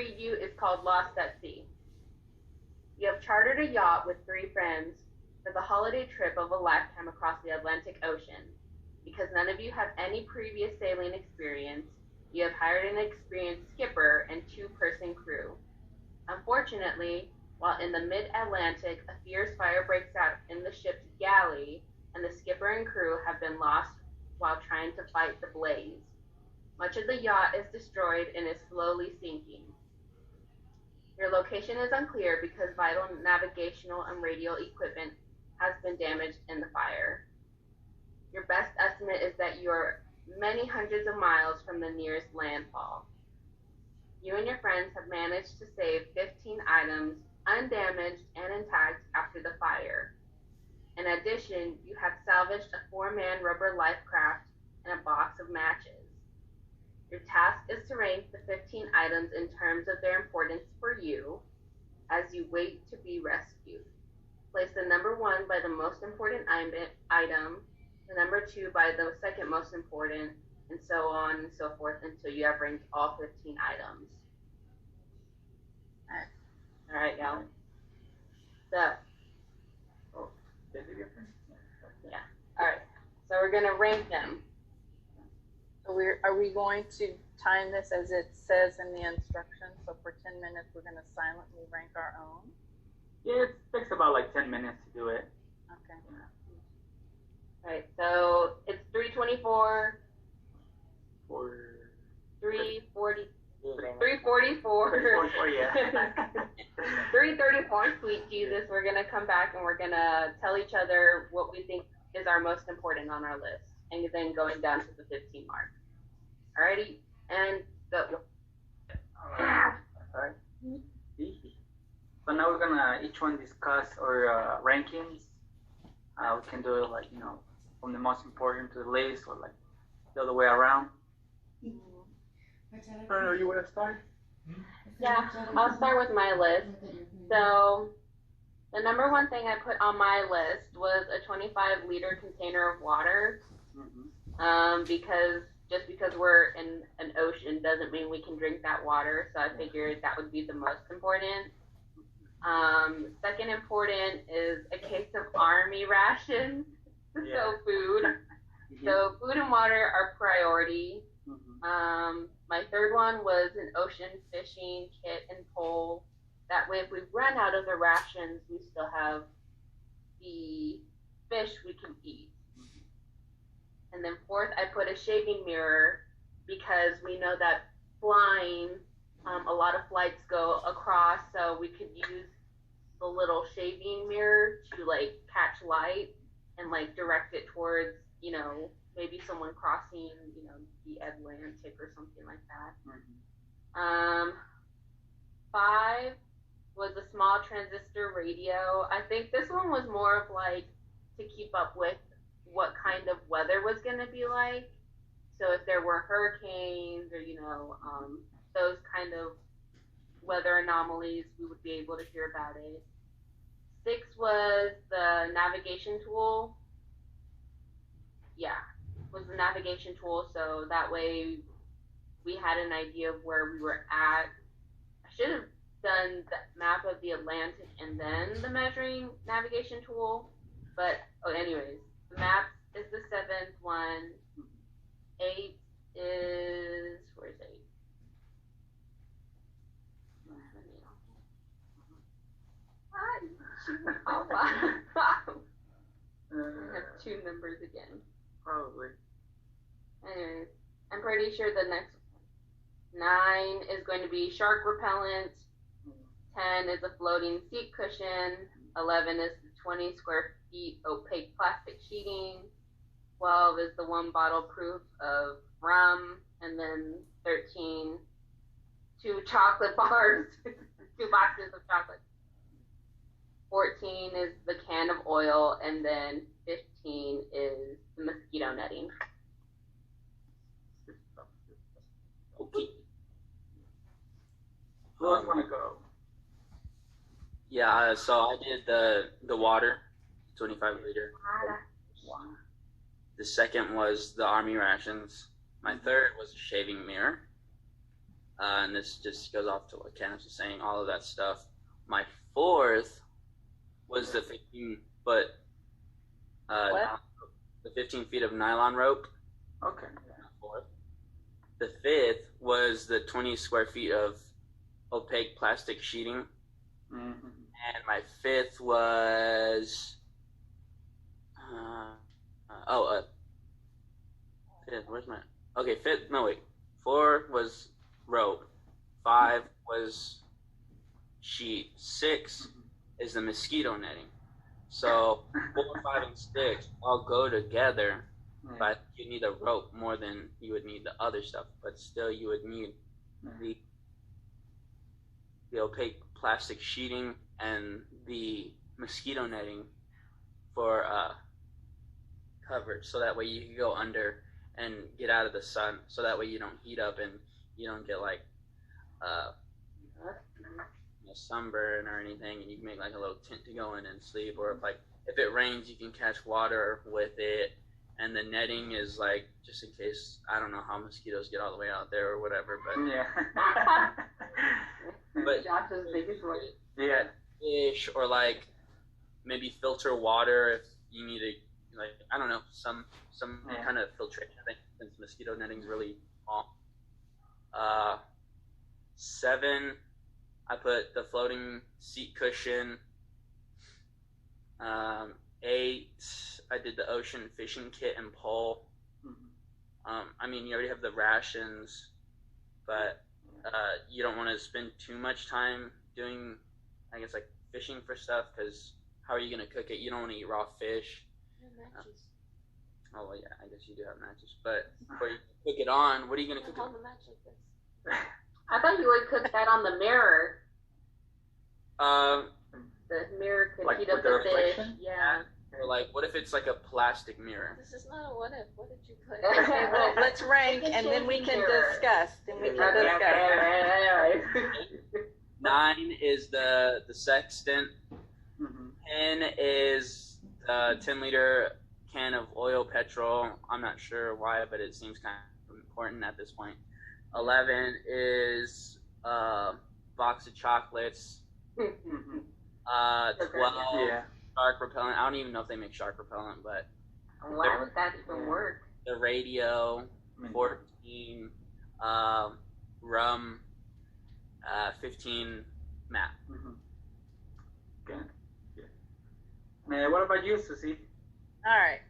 read you is called Lost at Sea. You have chartered a yacht with 3 friends for the holiday trip of a lifetime across the Atlantic Ocean. Because none of you have any previous sailing experience, you have hired an experienced skipper and 2-person crew. Unfortunately, while in the mid-Atlantic, a fierce fire breaks out in the ship's galley, and the skipper and crew have been lost while trying to fight the blaze. Much of the yacht is destroyed and is slowly sinking. Your location is unclear because vital navigational and radio equipment has been damaged in the fire. Your best estimate is that you are many hundreds of miles from the nearest landfall. You and your friends have managed to save 15 items undamaged and intact after the fire. In addition, you have salvaged a 4-man rubber life raft and a box of matches. Your task is to rank the 15 items in terms of their importance for you as you wait to be rescued. Place the number 1 by the most important item, the number 2 by the second most important, and so on and so forth until you have ranked all 15 items. All right, y'all. So, yeah. All right. So we're gonna rank them. So are we going to time this as it says in the instructions? So for 10 minutes, we're going to silently rank our own? Yeah, it takes about like 10 minutes to do it. Okay. Yeah. All right, so it's 324, 340, 344, 344, yeah. 334, sweet Jesus. We're going to come back and we're going to tell each other what we think is our most important on our list, and then going down to the 15 mark. Alrighty, and go. Alright. So now we're gonna each one discuss our rankings. We can do it like, from the most important to the least, or like the other way around. I don't know, you wanna start? Yeah, I'll start with my list. So the number 1 thing I put on my list was a 25-liter container of water. Because we're in an ocean doesn't mean we can drink that water, so I figured that would be the most important. Second important is a case of army rations, so food. So food and water are priority. My third one was an ocean fishing kit and pole. That way, if we run out of the rations, we still have the fish we can eat. And then fourth, I put a shaving mirror because we know that flying, a lot of flights go across, so we could use the little shaving mirror to like catch light and like direct it towards, maybe someone crossing, the Atlantic or something like that. 5 was a small transistor radio. I think this one was more of like to keep up with what kind of weather was going to be like. So if there were hurricanes or, those kind of weather anomalies, we would be able to hear about it. 6 was the navigation tool. Yeah, was the navigation tool. So that way we had an idea of where we were at. I should have done the map of the Atlantic and then the measuring navigation tool. But, anyways. Maps is the 7th one. 8 is, where's 8? I have 2 numbers again. Probably. Anyways, I'm pretty sure the next 9 is going to be shark repellent. 10 is a floating seat cushion. 11 is the 20 square feet opaque plastic sheeting. 12 is the 1 bottle proof of rum. And then 13, 2 chocolate bars, 2 boxes of chocolate. 14 is the can of oil. And then 15 is the mosquito netting. Okay. Who else want to go? Yeah, so I did the water, 25 liter. Wow. The second was the army rations. My third was a shaving mirror. and this just goes off to what Candace was saying, all of that stuff. My fourth was the 15-foot, the 15 feet of nylon rope. Okay. Fourth. The fifth was the 20 square feet of opaque plastic sheeting. Mm-hmm. And my fifth was, fifth, where's my, okay, fifth, no wait, 4 was rope, 5 was sheet, 6 is the mosquito netting. So 4, 5, and 6 all go together, but you need a rope more than you would need the other stuff, but still you would need the opaque plastic sheeting and the mosquito netting for coverage, so that way you can go under and get out of the sun, so that way you don't heat up and you don't get like sunburn or anything, and you can make like a little tent to go in and sleep, or if it rains you can catch water with it. And the netting is like just in case, I don't know how mosquitoes get all the way out there or whatever, but yeah. But Josh's biggest one. Yeah. Fish, or like maybe filter water if you need to, like, I don't know, some kind of filtration thing, since mosquito netting's really small. 7, I put the floating seat cushion. 8, I did the ocean fishing kit and pole. I mean, you already have the rations, but you don't want to spend too much time doing, I guess, like fishing for stuff, because how are you going to cook it? You don't want to eat raw fish. Oh, well, yeah, I guess you do have matches, but before you cook it on, what are you going to cook it on? I thought you would cook that on the mirror. The mirror could Like heat up with the the fish. reflection? Yeah. Or like, what if it's like a plastic mirror? This is not a what if. What did you put? Okay, well, let's rank and then we can discuss. 9 is the sextant. 10 is the 10-liter can of oil petrol. I'm not sure why, but it seems kind of important at this point. 11 is box of chocolates. 12 shark repellent. I don't even know if they make shark repellent, but why would that even work? the radio. 14 rum. 15 map. Okay. Yeah. What about you, Susie? All right.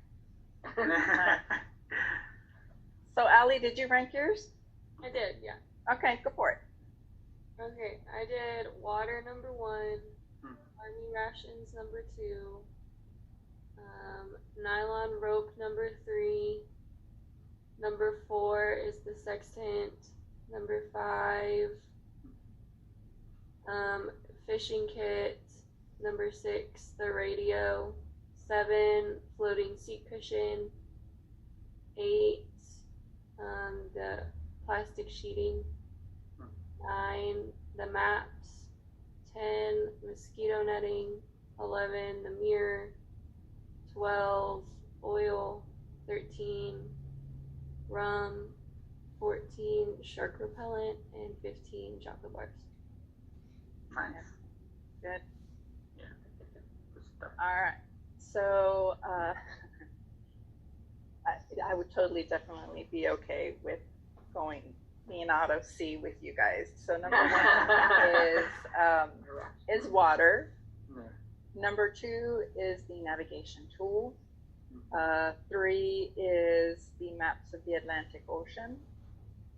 So, Allie, did you rank yours? I did, yeah. Okay, go for it. Okay, I did water number 1, army rations number 2, nylon rope number 3, number 4 is the sextant, number 5, fishing kit, number 6, the radio, 7, floating seat cushion, 8, the plastic sheeting, 9, the maps, 10, mosquito netting, 11, the mirror, 12, oil, 13, rum, 14, shark repellent, and 15, chocolate bars. Nice. Good. Yeah. Good stuff. All right. So I would totally, definitely be okay with being out of sea with you guys. So number 1 is water. Number 2 is the navigation tool. 3 is the maps of the Atlantic Ocean.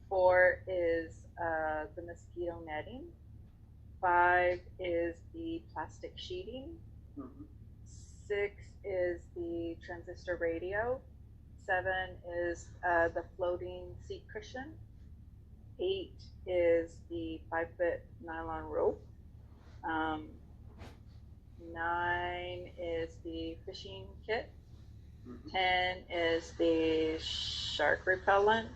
4 is the mosquito netting. 5 is the plastic sheeting. 6 is the transistor radio. 7 is the floating seat cushion. 8 is the 5-foot nylon rope. 9 is the fishing kit. 10 is the shark repellent.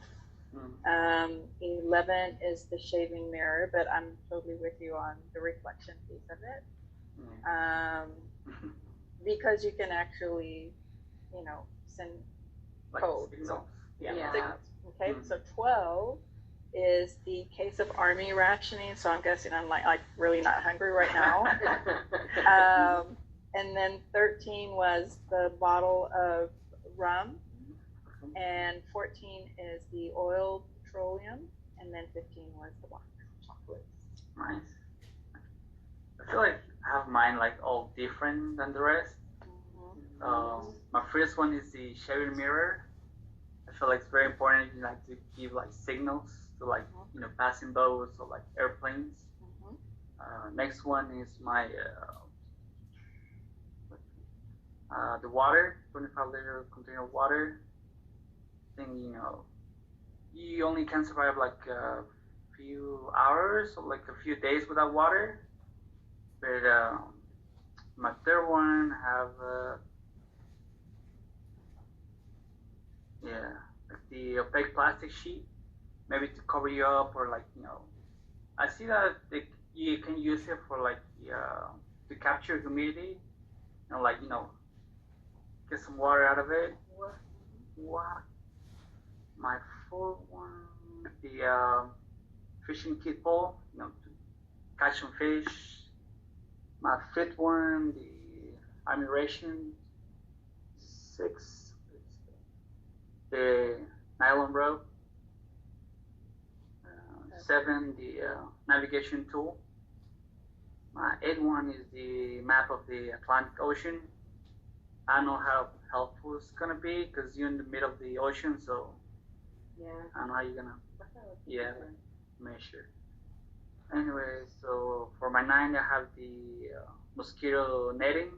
11 is the shaving mirror, but I'm totally with you on the reflection piece of it. Because you can actually, send Like code. signals. Signals. Okay, so 12 is the case of army rationing. So I'm guessing I'm like really not hungry right now. And then 13 was the bottle of rum, and 14 is the oil petroleum, and then 15 was the box of chocolates. Nice. I feel like I have mine like all different than the rest. My first one is the Chevy mirror. I feel like it's very important, you know, to give like signals to like, you know, passing boats or like airplanes. Next one is my the water, 25-liter container of water. I think, you know, you only can survive like a few hours or like a few days without water. But my third one have like the opaque plastic sheet, maybe to cover you up, or like, you know, I see that you can use it for like to capture humidity and like, you know, get some water out of it. What? My fourth one, the fishing kit pole, you know, to catch some fish. My fifth one, the army ration. 6, the nylon rope. 7, the navigation tool. My 8th one is the map of the Atlantic Ocean. I don't know how helpful it's gonna be because you're in the middle of the ocean, so Yeah. I don't know how you're gonna measure. Anyway, so for my 9, I have the mosquito netting.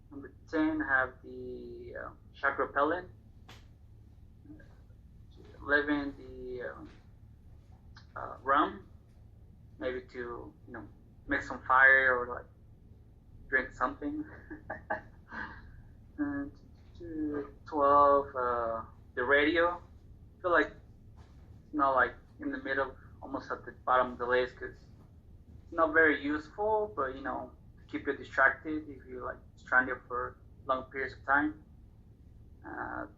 Number 10, I have the shark repellent. 11, the rum, maybe to, you know, make some fire or like drink something. And 12, the radio. I feel like it's not like in the middle, almost at the bottom of the list, because it's not very useful, but you know, to keep you distracted if you're like stranded for long periods of time.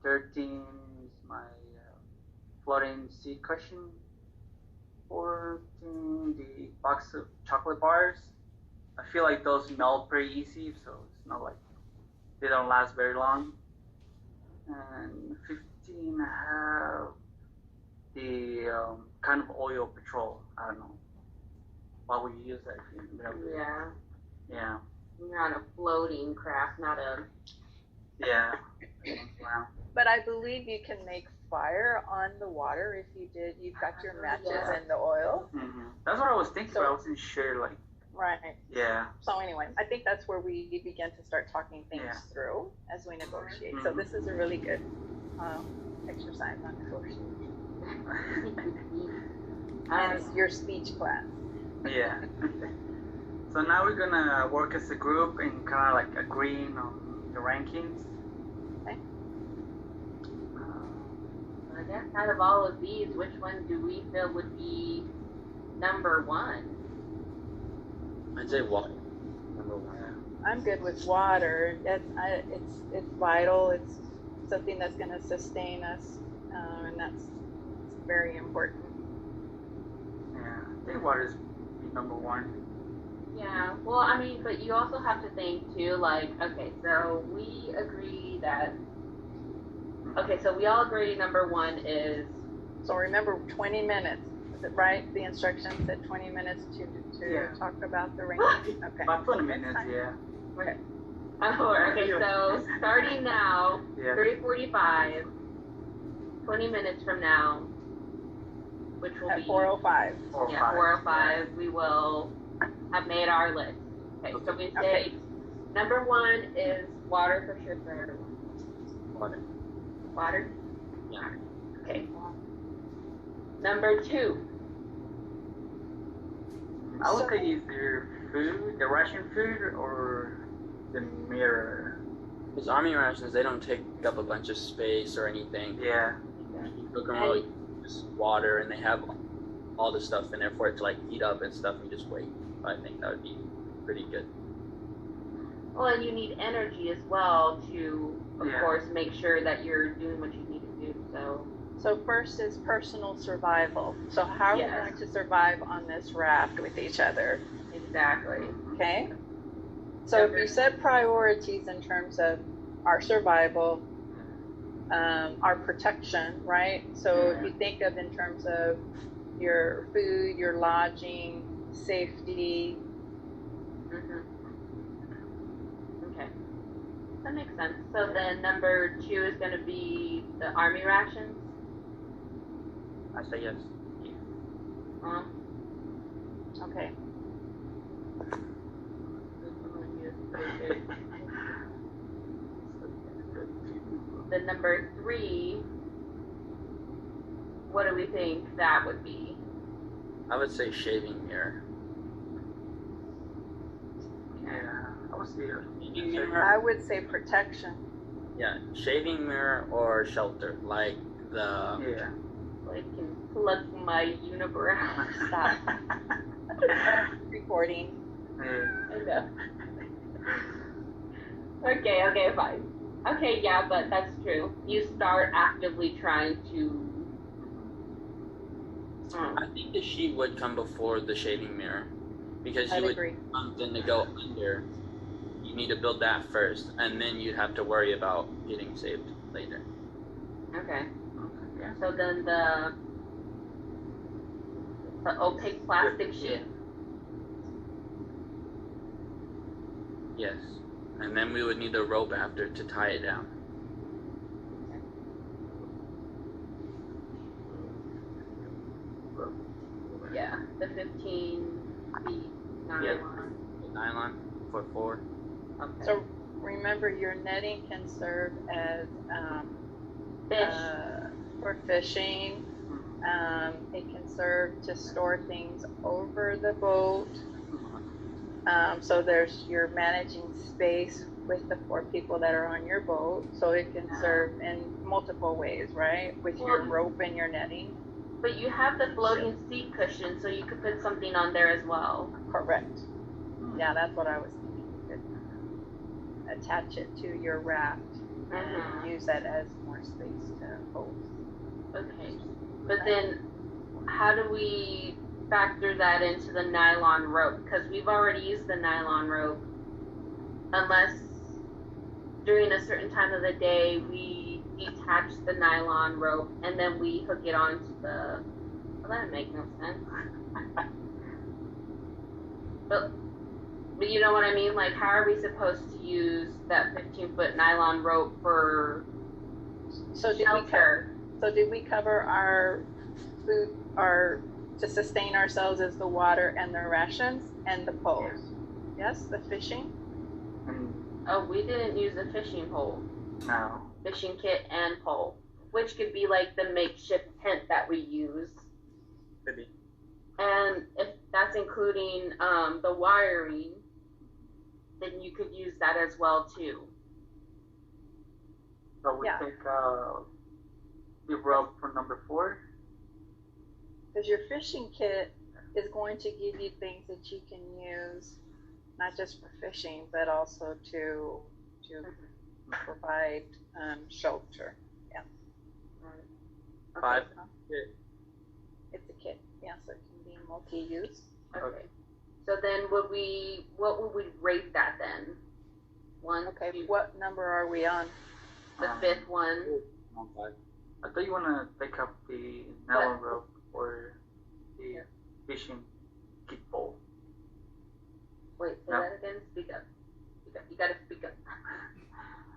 13 is my floating seat cushion. 14, the box of chocolate bars. I feel like those melt pretty easy, so it's not like they don't last very long. And 15, I have the kind of oil patrol. I don't know. Why would you use that? Yeah. You're on a floating craft, not a. Yeah. Wow. But I believe you can make fire on the water if you've got your matches and the oil. That's what I was thinking, but I wasn't sure, like. Right. Yeah. So anyway, I think that's where we begin to start talking things through as we negotiate. So this is a really good exercise on negotiation. And your speech class. Yeah. So now we're gonna work as a group and kind of like agreeing on the rankings. Okay. I guess out of all of these, which one do we feel would be number one? I'd say water. Number 1. I'm good with water. It's vital. It's something that's going to sustain us, and that's very important. Yeah, I think water is number 1. Yeah, well, I mean, but you also have to think too, like, okay, so we agree that, okay, so we all agree number 1 is. So remember, 20 minutes. Is it right? The instructions said 20 minutes to talk about the rankings. Okay. About 20 minutes, yeah. Okay. Okay, so starting now, 3:45, 20 minutes from now, which will be 4:05. Yeah, 4:05. We will have made our list. Okay, so we say number 1 is water for sure for everyone. Water. Water? Yeah. Okay. Number 2. I would say either food, the ration food, or the mirror. Because army rations, they don't take up a bunch of space or anything. Yeah. You cook them all, just water, and they have all the stuff in there for it to like heat up and stuff, and just wait. I think that would be pretty good. Well, and you need energy as well to, of course, make sure that you're doing what you need to do. So So first is personal survival. So how are we going to survive on this raft with each other? Exactly. Okay. So if you set priorities in terms of our survival, our protection, right? So if you think of in terms of your food, your lodging, safety. Okay. That makes sense. So then number 2 is going to be the army rations. I say yes. Okay. Then number 3, what do we think that would be? I would say shaving mirror. Yeah, I would say Shaving mirror. I would say protection. Yeah, shaving mirror or shelter, like the. Yeah. So I can plug my unibrow. Stop. Recording. I know. Okay, fine. Okay, yeah, but that's true. You start actively trying to. I think the sheet would come before the shaving mirror, because I'd you would agree. something to go under. You need to build that first, and then you'd have to worry about getting saved later. Okay. Yeah. So then the opaque plastic sheet. Yes, and then we would need the rope after to tie it down. Yeah, the 15 feet nylon. Yeah. The nylon for 4. Okay. So remember, your netting can serve as Fish. for fishing. It can serve to store things over the boat. So you're managing space with the 4 people that are on your boat. So it can serve in multiple ways, right? With your rope and your netting. But you have the floating seat cushion, so you could put something on there as well. Correct. Yeah, that's what I was thinking. You could attach it to your raft and use that as more space to hold. Okay. But then, how do we factor that into the nylon rope? Because we've already used the nylon rope. Unless during a certain time of the day we detach the nylon rope and then we hook it onto the. Well, that would make no sense. but you know what I mean? Like, how are we supposed to use that 15-foot nylon rope for shelter? Did we cover our food, to sustain ourselves as the water and the rations and the poles? Yes, the fishing? Oh, we didn't use a fishing pole. No. Fishing kit and pole, which could be like the makeshift tent that we use. Could be. And if that's including the wiring, then you could use that as well too. So we take the rope for number 4. Because your fishing kit is going to give you things that you can use, not just for fishing, but also to provide shelter. Yeah. 5. It's a kit. Yeah, so it can be multi-use. Okay. So then what would we rate that then? 1, Okay. 2, What number are we on? the 5th one. I thought you want to pick up the nylon rope or the fishing kit pole. Wait, say that again. Speak up. You gotta speak up.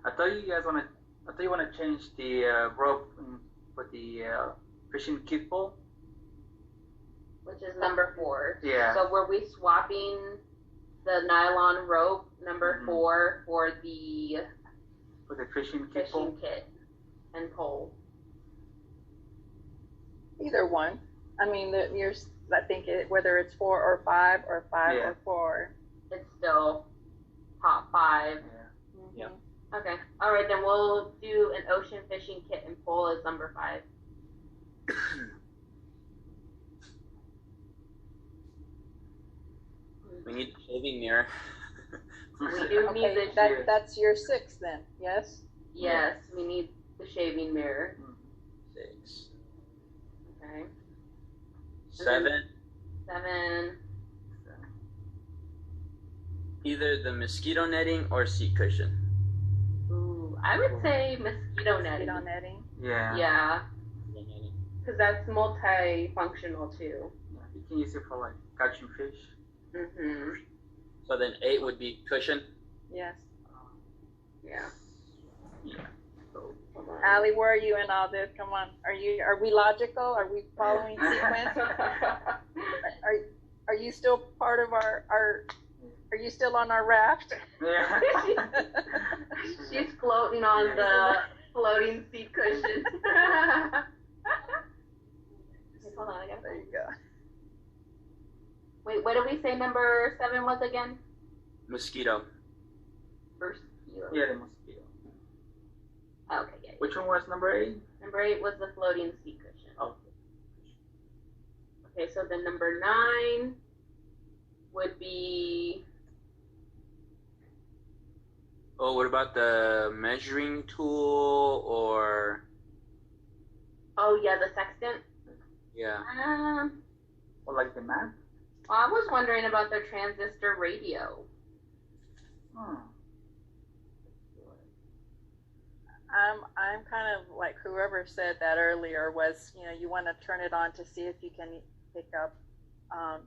I thought you want to change the rope for the fishing kit pole. Which is number 4. Yeah. So were we swapping the nylon rope number 4 for the fishing kit pole? kit and pole? Either one. I mean, I think whether it's 4 or 5 or 5 or 4. It's still top 5. Yeah. Okay. All right, then we'll do an ocean fishing kit and pole as number 5. We need the shaving mirror. We do need the that's your 6 then, yes? Yes, we need the shaving mirror. 6. 7. 7. Either the mosquito netting or seat cushion. Ooh, I would say mosquito netting. Mosquito netting. Yeah. Yeah, because that's multifunctional too. You can use it for like catching fish. Mhm. So then 8 would be cushion. Yes. Yeah. Yeah. So, Hold on. Allie, where are you in all this? Come on. Are we logical? Are we following sequence? Are you still part of our are you still on our raft? yeah. She's floating on the floating seat cushion. Hold on, I gotta. There you go. Wait, what did we say number 7 was again? Mosquito. First. Yeah, the mosquito. Okay, yeah. Which one was number 8? Number 8 was the floating seat cushion. Oh. Okay, so then number 9 would be. Oh, what about the measuring tool or? Oh yeah, the sextant. Yeah. Or like the map? Well, I was wondering about the transistor radio. Hmm. I'm kind of like whoever said that earlier was, you want to turn it on to see if you can pick up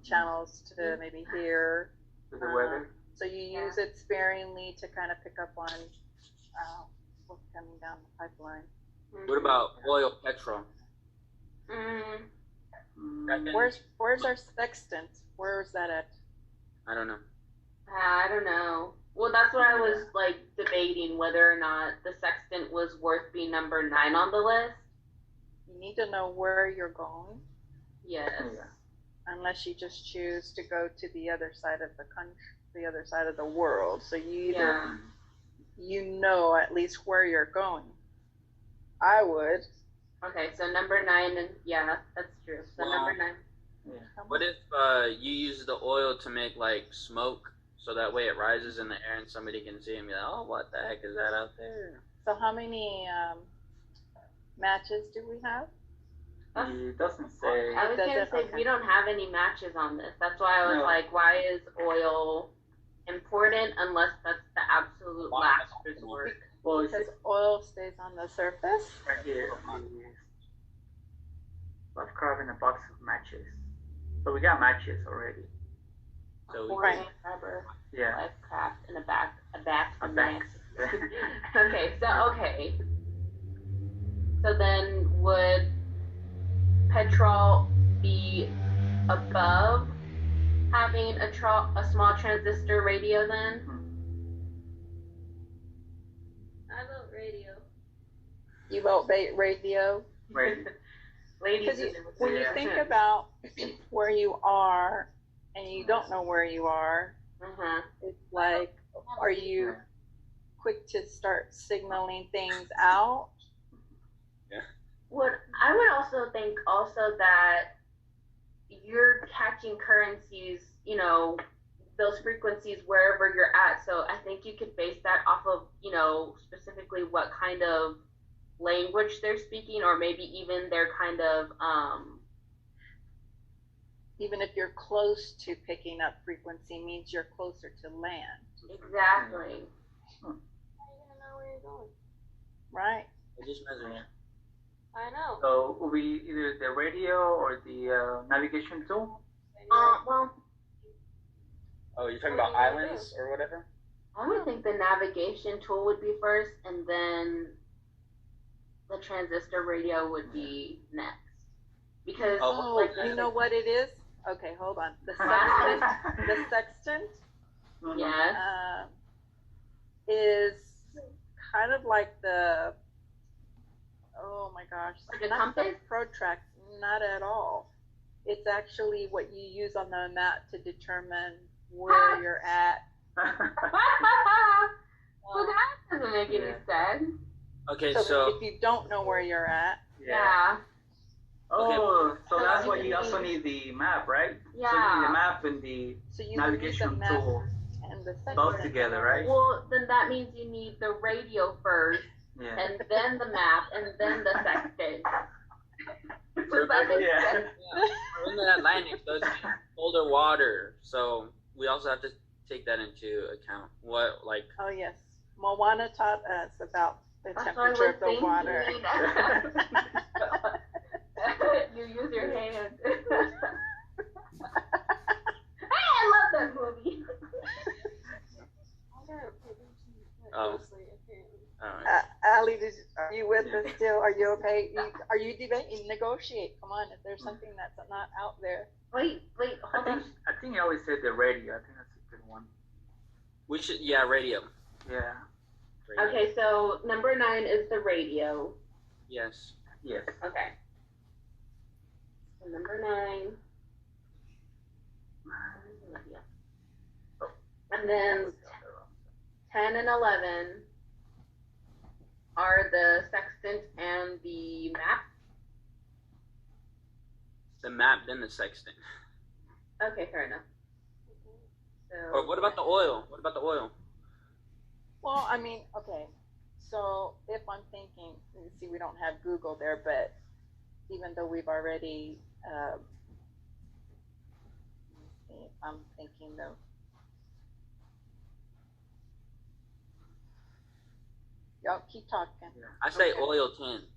channels to maybe hear. To the weather? So you use it sparingly to kind of pick up on what's coming down the pipeline. What about oil, petrol? Where's our sextant? Where's that at? I don't know. I don't know. Well, that's what I was like debating whether or not the sextant was worth being number 9 on the list. You need to know where you're going. Yes. Yeah. Unless you just choose to go to the other side of the country, the other side of the world. So you either you know at least where you're going. I would. Okay, so number 9, and yeah, that's true. So number 9. Yeah. What if you use the oil to make like smoke, so that way it rises in the air and somebody can see and be like, oh, what the heck is that out there? So how many matches do we have? It doesn't say. I was gonna say we don't have any matches on this. That's why I was like, why is oil important unless that's the absolute last resort? Well, it's Because oil stays on the surface. right here. I've carved in a box of matches. So we got matches already. So we Right. Rubber, Yeah. life craft, and a bat A from back. Okay, okay. So then would petrol be above having a small transistor radio then? I vote radio. You vote radio. Right. Ladies, Because when you think about where you are and you don't know where you are, it's like, are you quick to start signaling things out? I would also think that you're catching currencies, those frequencies wherever you're at. So I think you could base that off of, specifically what kind of language they're speaking, or maybe even their kind of Even if you're close to picking up frequency means you're closer to land, exactly. How are you gonna know where you're going? right? I just measured it. I know. So will be either the radio or the navigation tool. Well, Oh, you're talking about islands or whatever? I would think the navigation tool would be first, and then the transistor radio would be next. Because Oh, you know what it is? Okay, hold on. The sextant Yes. is kind of like the, oh my gosh, Like a not the compass? protract, not at all. It's actually what you use on the map to determine where you're at. Well, that doesn't make any sense. Okay, So so if you don't know where you're at, Yeah. Oh, so that's why you also need the map, right? Yeah. So you need the map and the so you use the navigation map tool and the both sextant. together, right? Well, then that means you need the radio first, Yeah. and then the map, and then the sextant. Does that make Yeah. sense? in the Atlantic, so it's colder water. So we also have to take that into account. What, like, Oh yes, Moana taught us about the That's what I temperature of was the water. You use your hands. Hey, I love that movie. Closely, apparently. Ali, are you with us still? Are you okay? Are you debating? Negotiate. Come on, if there's something that's not out there. Wait, hold on. I think Ellie said the radio. I think that's a good one. we should, radio. Yeah. Radio. Okay, so number 9 is the radio. Yes. Yes. Okay. So number 9. And then 10 and 11 are the sextant and the map. The map, then the sextant. Okay, fair enough. So, Or what about the oil? What about the oil? Well, I mean, okay. So if I'm thinking, you see, we don't have Google there, but even though we've already, let me see, I'm thinking though. Y'all keep talking. I say Okay. oil 10.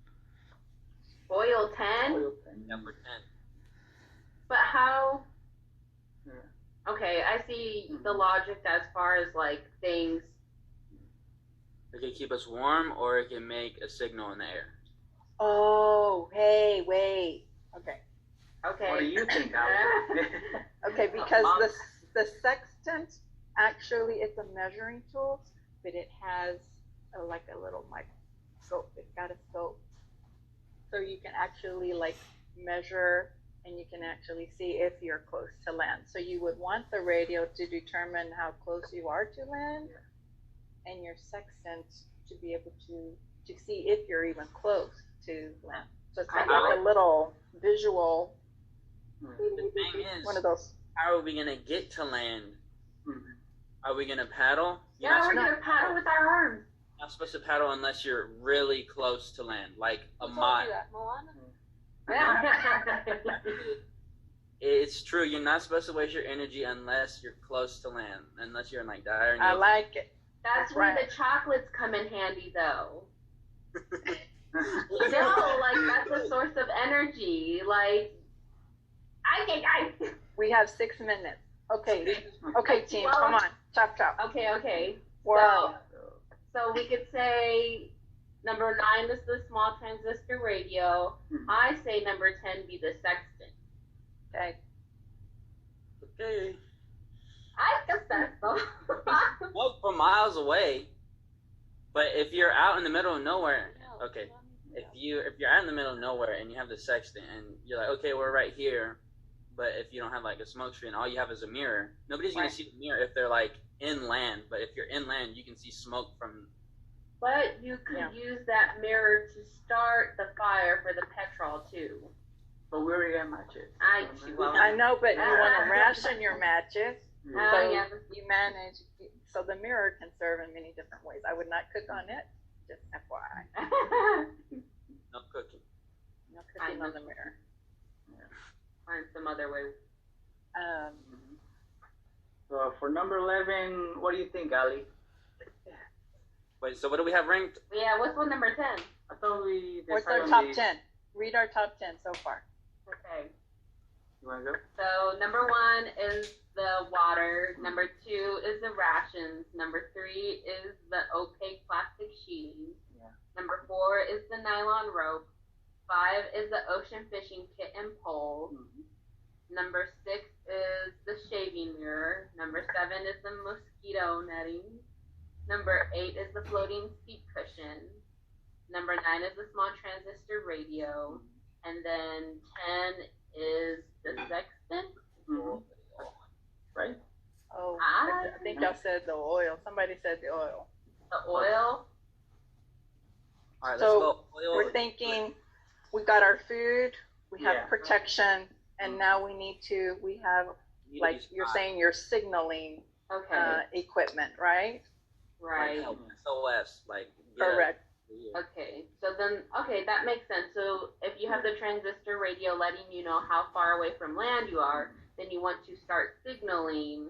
oil 10? Yeah, for 10. But how? Yeah. Okay, I see the logic as far as like things. It can keep us warm, or it can make a signal in the air. Oh, hey, wait. Okay. Okay. What do you think, Ali? Okay, because the sextant, actually, it's a measuring tool, but it has like a little microscope. It's got a scope. So you can actually like measure, and you can actually see if you're close to land. So you would want the radio to determine how close you are to land, and your sextant to be able to see if you're even close to land. So it's like a little visual, The thing is, one of those. how are we going to get to land? Are we going to paddle? You're Yeah, not we're gonna paddle with our arms. not supposed to paddle unless you're really close to land, like a Who told mile. you that, Moana? It's true. You're not supposed to waste your energy unless you're close to land, unless you're in like dire need. I like it. That's where the chocolates come in handy, though. No, like that's a source of energy. Like, We have 6 minutes. Okay, okay, team, come on, chop chop. Okay. Wow. So we could say number 9 is the small transistor radio. I say number 10 be the sextant. Okay. Okay. I guess that's so. Well, from miles away. But if you're out in the middle of nowhere, No, okay. not me. If you're out in the middle of nowhere and you have the sextant and you're like, okay, we're right here, but if you don't have like a smoke screen, all you have is a mirror. Nobody's gonna see the mirror if they're like inland. But if you're inland, you can see smoke from. But you could use that mirror to start the fire for the petrol too. But we already got matches. I know, but you want to ration your matches. So Yeah. you manage, so the mirror can serve in many different ways. I would not cook on it, just FYI. No cooking. No cooking on the mirror. Find some other way. So for number 11, what do you think, Ali? Wait, so what do we have ranked? Yeah, what's one number 10? I thought we What's decided our on top the- 10? Read our top 10 so far. Okay. You want to go? So number 1 is the water. Number 2 is the rations. Number 3 is the opaque plastic sheeting. Yeah. Number 4 is the nylon rope. 5 is the ocean fishing kit and pole. Number 6 is the shaving mirror. Number 7 is the mosquito netting. Number 8 is the floating seat cushion. Number 9 is the small transistor radio. And then 10 is the sextant. Right? Oh, I think y'all said the oil. Somebody said the oil. The oil. All right, let's So go. Oil. we're thinking we got our food, we have Yeah. protection, and now we have, You like use you're five. saying, your signaling Okay. equipment, right? Right. Like SOS, like Correct. Okay, so then, okay, that makes sense. So if you have the transistor radio letting you know how far away from land you are, then you want to start signaling.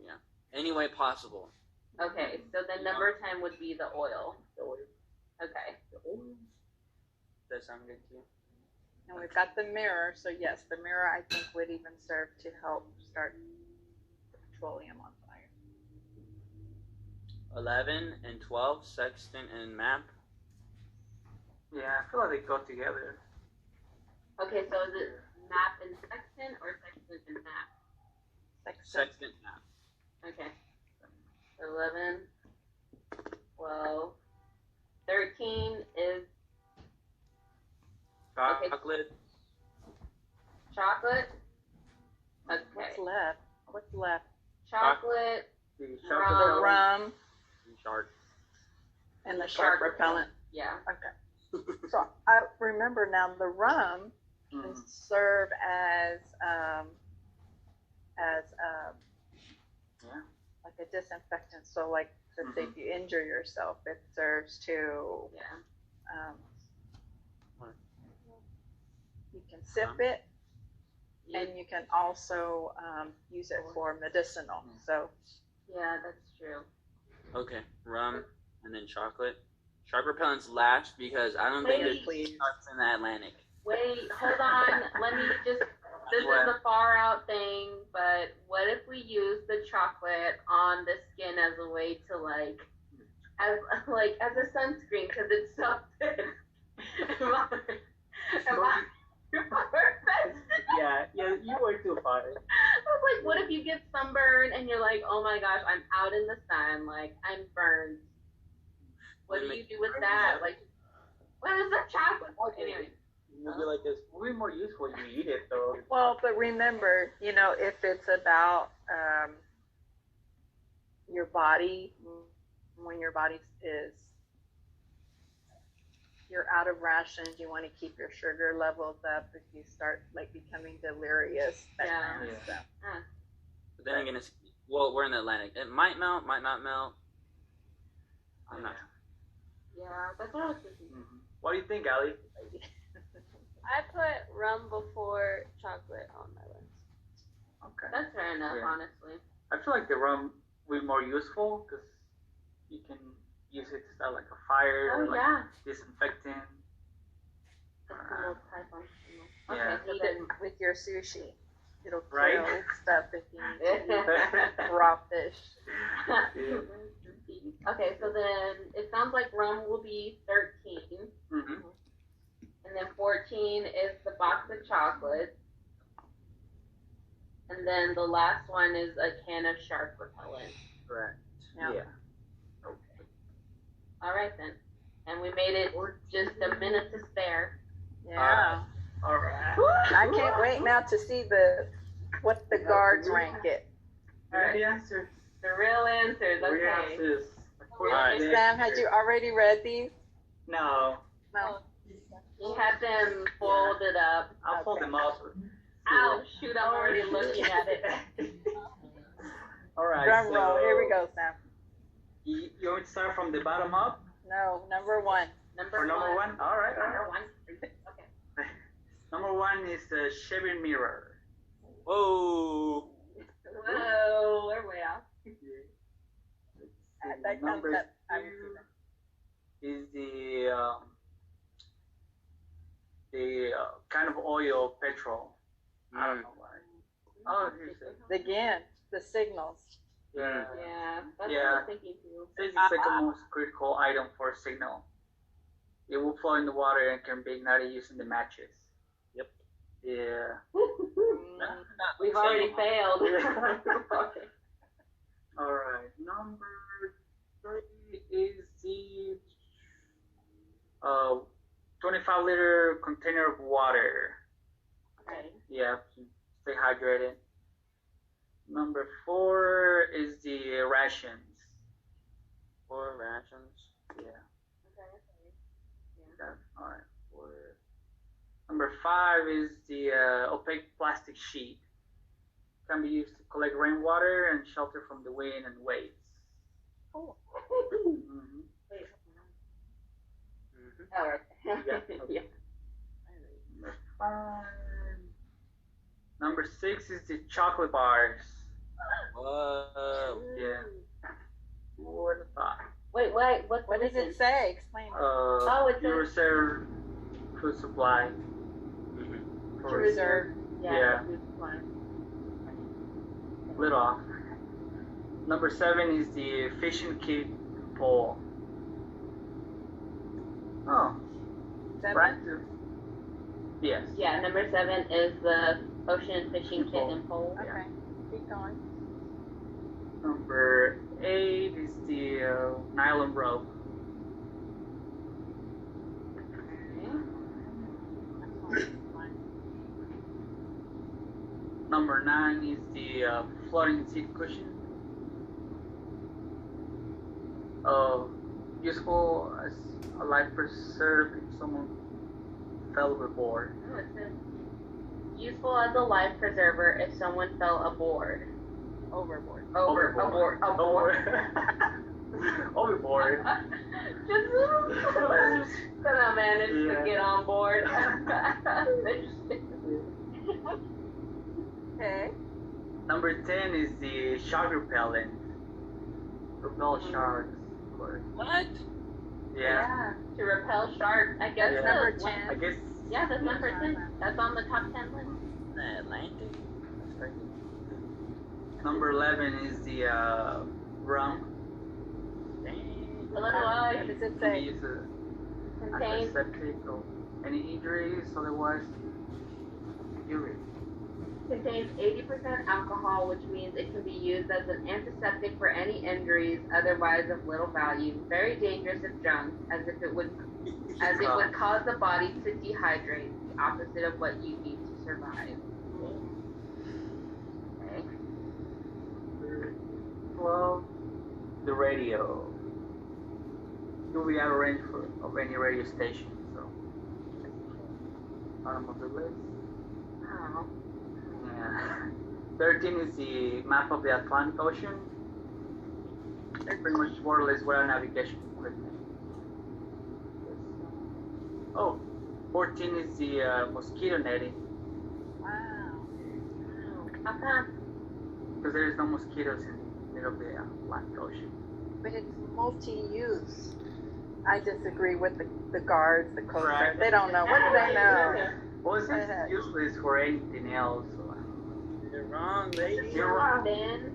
Yeah, any way possible. Okay, so then number 10 would be the oil. Okay. Does that sound good to you? And we've got the mirror, so yes, the mirror I think would even serve to help start the petroleum on fire. 11 and 12, sextant and map. Yeah, I feel like they go together. Okay, so is it map and sextant or sextant and map? Sextant map. Okay. 11, 12, 13 is okay. Chocolate. Okay. What's left? What's left? Chocolate, The rum Shark. and the shark repellent. Yeah. Okay. So I remember now the rum can serve as Yeah. like a disinfectant. So like let's say if you injure yourself, it serves to Yeah. you can sip it, and you can also use it for medicinal. So Yeah, that's true. Okay, rum and then chocolate. Shark repellent's last because I don't think there's sharks in the Atlantic. Wait, hold on. Let me just. This is a far out thing, but what if we use the chocolate on the skin as a way to as a sunscreen because it's so thin? Yeah, you were too far. I was like, what if you get sunburned and you're like, oh my gosh, I'm out in the sun, like I'm burned. What do you do with that? Like, what is that chocolate? Anyway. Maybe like this will be more useful if you eat it though. well, but remember, if it's about your body, when your body is you're out of rations, you want to keep your sugar levels up if you start like becoming delirious. That kind of stuff. But then again, we're in the Atlantic. It might melt, might not melt. I'm not. Yeah, that's what I was thinking. What do you think, Ali? I put rum before chocolate on my list. Okay. That's fair enough, honestly. I feel like the rum will be more useful because you can use it to start like a fire or like disinfectant. That's a little type on. Yeah. Eat it with your sushi. It'll kill stuff if you eat raw fish. Okay, so then it sounds like rum will be 13. And then 14 is the box of chocolates. And then the last one is a can of shark repellent. Correct. Yeah. Okay. All right then. And we made it just a minute to spare. Yeah. All right. I can't wait now to see what the guards rank it. All right. The answers. The real answers. Okay. The answers. All right. Sam, had you already read these? No. No. You have them folded up. I'll fold them up. Ow, shoot, I'm already looking at it. All right. Drum roll. Here we go, Sam. You want to start from the bottom up? No, number one. Number one? All right. Number one. Okay. Number one is the shaving mirror. Whoa. Whoa, we're way off. Number two is the kind of oil, petrol. I don't know why. Oh, here's it. Again, the signals. Yeah. Yeah, that's what I was thinking too. This is the second most critical item for a signal. It will flow in the water and can be ignited using the matches. Yep. Yeah. We've already failed. All right. Number 3 is the 25-liter container of water. Okay. Yeah, stay hydrated. Number 4 is the rations. 4 rations. Yeah. Okay. All right. 4. Number 5 is the opaque plastic sheet. Can be used to collect rainwater and shelter from the wind and waves. Oh. Oh, right. Yeah. Yeah. Number 5. Number 6 is the chocolate bars. Whoa. Yeah. Who would have thought? Wait, what's What does missing? it say? Explain. It You says- reserve food supply. Mhm. To For reserve. Yeah. Food supply. Little off. Number 7 is the fishing kit pole. Oh, Seven? right. Yes. Yeah, number 7 is the ocean fishing kit Pole. and pole. Okay. Keep going. Number 8 is the nylon rope. Number 9 is the floating seat cushion. Useful as a life preserve if someone fell overboard. Oh, it says, useful as a life preserver if someone fell aboard. Overboard. Aboard. Overboard. Just somehow managed to Yeah. get on board. Okay. Number 10 is the shark repellent. Repel sharks, of course. What? Yeah. To repel sharks. I guess Yeah. that's Number one. 10. I guess. Yeah, that's number 10. That's on the top 10 list. The Atlantic. That's crazy. Number 11 is the rum. Dang. A little What light. does it Can be say? used as Contains antiseptic or any injuries, otherwise urine. contains 80% alcohol, which means it can be used as an antiseptic for any injuries otherwise of little value. Very dangerous if drunk, as it would cause the body to dehydrate, the opposite of what you need to survive. Okay. Number 12, the radio. You'll be out of range of any radio station, so bottom of the list. Oh. Yeah. 13 is the map of the Atlantic Ocean. Pretty much borderless without navigation equipment. Oh, 14 is the mosquito netting, Wow. How come? because there is no mosquitoes in the middle of the Atlantic Ocean. But it's multi-use. I disagree with the guards, the coast guard. Right. They don't know. What do they know? Well, it's Go ahead. useless for anything else. So. You're wrong, lady. You're wrong. Ben.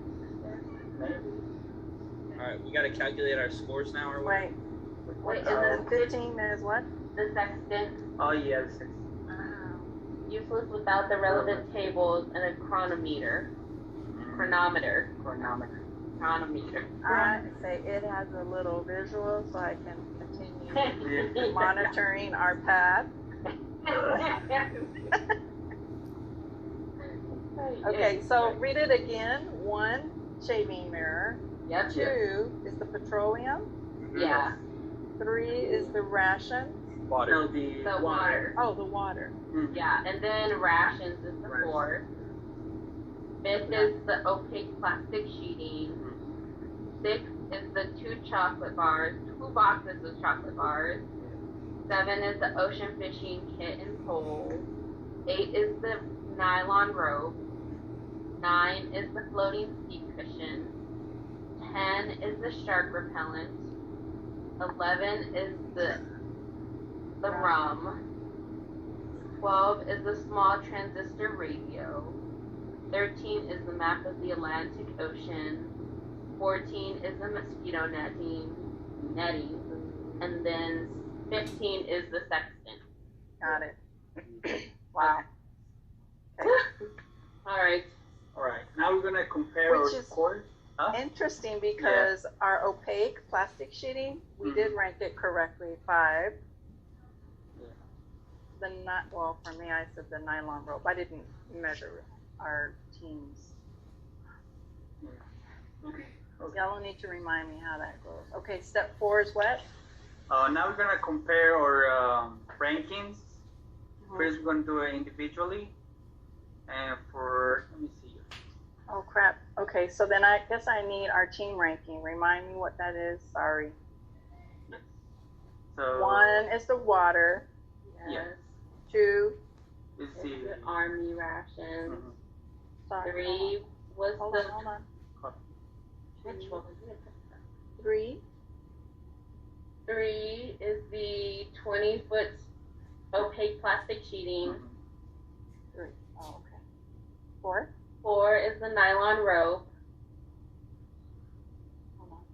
Alright, we gotta calculate our scores now, or what? Wait. Wait, and And then 15 is what? the sextant. Oh yes. Useless without the relevant tables and a chronometer. Chronometer. Chronometer. I say it has a little visual so I can continue monitoring our path. Okay, so read it again. 1, shaving mirror. Yep. 2 is the petroleum. Yeah. 3 is the ration. Water. No, the The water. Oh, the water. Mhm. Yeah, and then rations is the Rations. 4th. 5th is the opaque plastic sheeting. 6th is the 2 chocolate bars, 2 boxes of chocolate bars. 7 is the ocean fishing kit and pole. 8 is the nylon rope. 9 is the floating seat cushion. 10 is the shark repellent. 11 is the rum. 12 is the small transistor radio. 13 is the map of the Atlantic Ocean. 14 is the mosquito netting. And then 15 is the sextant. Got it. Wow. Okay. All right. All right. Now we're gonna compare Which our is- scores. Huh? Interesting because our opaque plastic sheeting, we did rank it correctly 5. Yeah. Well, for me, I said the nylon rope. I didn't measure our teams. Okay. Y'all will need to remind me how that goes. Okay, step 4 is what? Now we're gonna compare our rankings. First, we're gonna do it individually, and let me see. Oh crap. Okay, so then I guess I need our team ranking. Remind me what that is. Sorry. So 1 is the water. Yes. 2. is It's the army rations. Mhm. Sorry. 3 was Hold the. on. Hold on. Which one was it? 3. 3 is the 20-foot opaque plastic sheeting. Mhm. 3. Oh, okay. 4. 4 is the nylon rope. Hold on.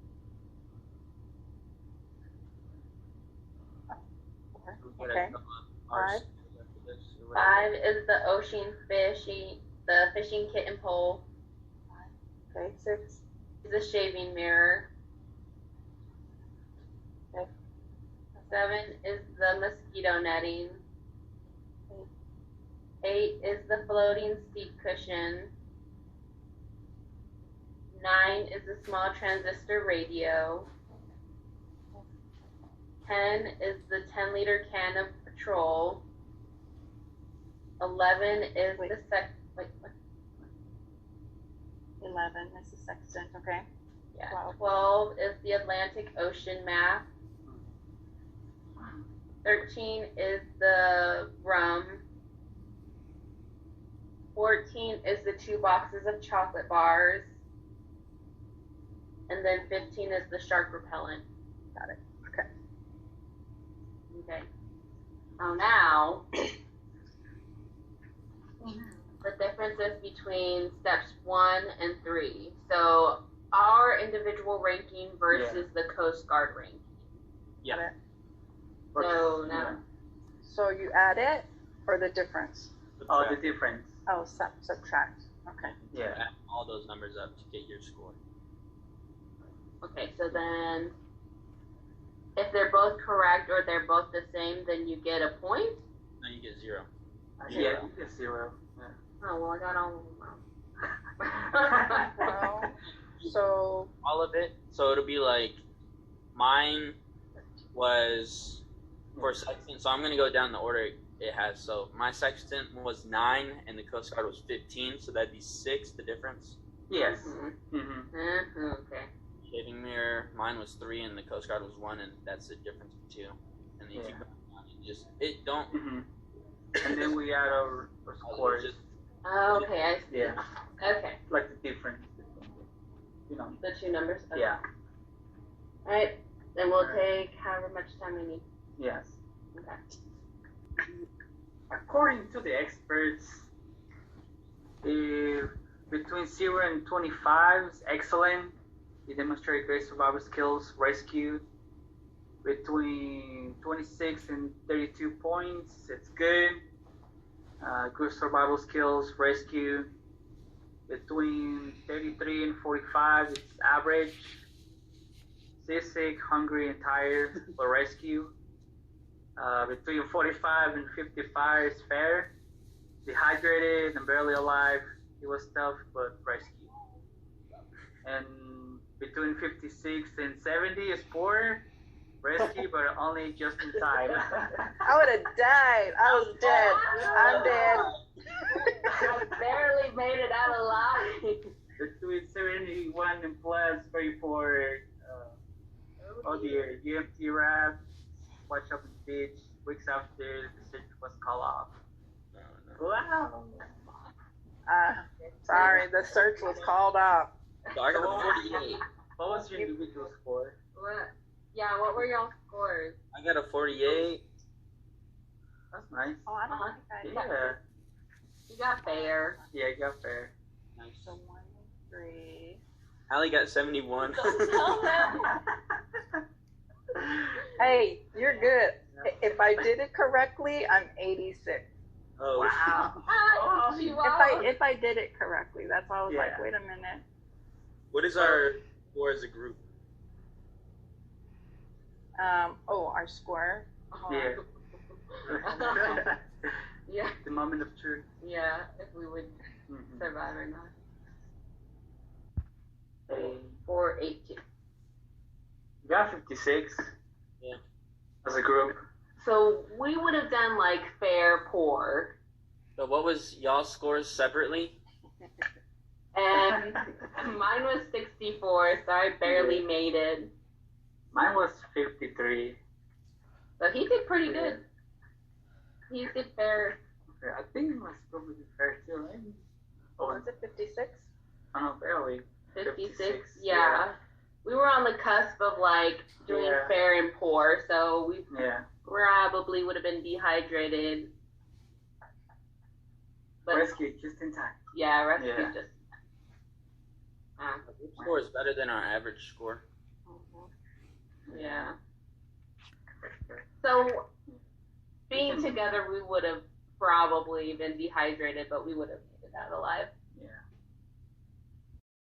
Oh, 4. We gotta Okay. come up our 5. scores after this, or 5 is the ocean the fishing kit and pole. Okay. 6. Is the shaving mirror. Okay. 7 is the mosquito netting. 8 is the floating seat cushion. 9 is the small transistor radio. 10 is the 10-liter can of petrol. 11 is Wait. the 11 is the sextant. Okay. 12 is the Atlantic Ocean map. 13 is the rum. 14 is the 2 boxes of chocolate bars. And then 15 is the shark repellent. Got it. Okay. Okay. So now, the differences between steps 1 and 3. So our individual ranking versus the Coast Guard ranking. Yeah. Got it. So now, So you add it or the difference? Oh, the difference. Oh, subtract. Okay. Yeah. Add all those numbers up to get your score. okay, so then if they're both correct or they're both the same, then you get a point. No, you get 0. Yeah, it's 0. Yeah. Oh, well, I got all of them wrong. Well, so All of it. So it'll be like mine was for sextant. So I'm gonna go down the order it has. So my sextant was 9 and the Coast Guard was 15. So that'd be 6. The difference. Yes. Mhm. Mm-hmm. Okay. Shaving mirror. Mine was 3 and the Coast Guard was 1, and that's the difference of 2. And then you keep going down. It don't. Mm-hmm. And then we add our scores. Just, Oh, okay, I see. Yeah. Okay, Like the difference. You know. the 2 numbers. Okay. Yeah. All right, then we'll Alright. take however much time we need. Yes. Okay. According to the experts, if between 0 and 25 is excellent. You demonstrate great survival skills, rescue. Between 26 and 32 points, it's good. Good survival skills, rescue. Between 33 and 45, it's average. Seasick, hungry, and tired for rescue. Between 45 and 55 is fair. Dehydrated and barely alive, it was tough but rescue. And between 56 and 70 is poor, rescue, but only just in time. I would have died. I was dead. I'm dead. I barely made it out alive. Between 71 and plus 34, oh dear, EMT wrap, watch up on the beach. Weeks after the search was called off. Wow. Sorry, the search was called off. so I got a 48. What was your individual score? What? Yeah, what were y'all scores? I got a 48. That's nice. Oh, I don't think I Yeah. You got fair. Yeah, you got fair. Nice. So 1, 3. Allie got 71. Hey, you're good. If I did it correctly, I'm 86. Oh. Wow. Ah, she If I did it correctly, that's why I was like, Yeah. wait a minute. What is our score as a group? Our score. Yeah. Yeah, The moment of truth. yeah, if we would Mm-hmm. survive or not. Hey, 418. you got 56. Yeah. As a group. So we would have done like fair, poor, So what was y'all's scores separately? and mine was 64, so I barely made it. Mine was 53. So he did pretty good. He did fair. Okay, I think it was probably fair too, right? What was it, 56? I don't know, barely. 56. Yeah. We were on the cusp of like doing fair and poor, so we probably would have been dehydrated. But rescue just in time. Yeah, rescue just. The score is better than our average score. Yeah. So being together, we would have probably been dehydrated, but we would have made it out alive.